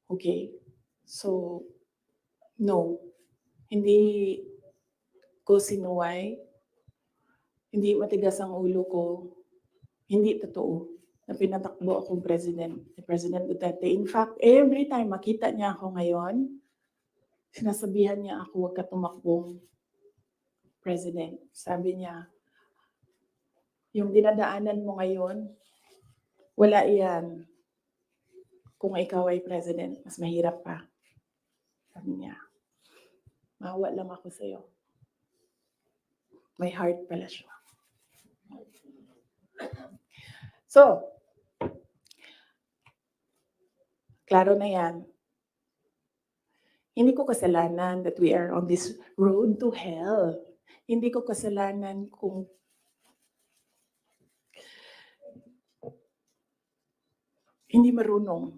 Okay? So, no. Hindi ko sinuway, hindi matigas ang ulo ko, hindi totoo na pinatakbo akong president ni President Duterte. In fact, every time makita niya ako ngayon, sinasabihan niya ako, "Huwag ka tumakbong president." Sabi niya, "Yung dinadaanan mo ngayon, wala iyan. Kung ikaw ay president, mas mahirap pa." Sabi niya, "Maawa lang ako sa'yo." May heart pala siya. So, klaro na yan. Hindi ko kasalanan that we are on this road to hell. Hindi ko kasalanan kung hindi marunong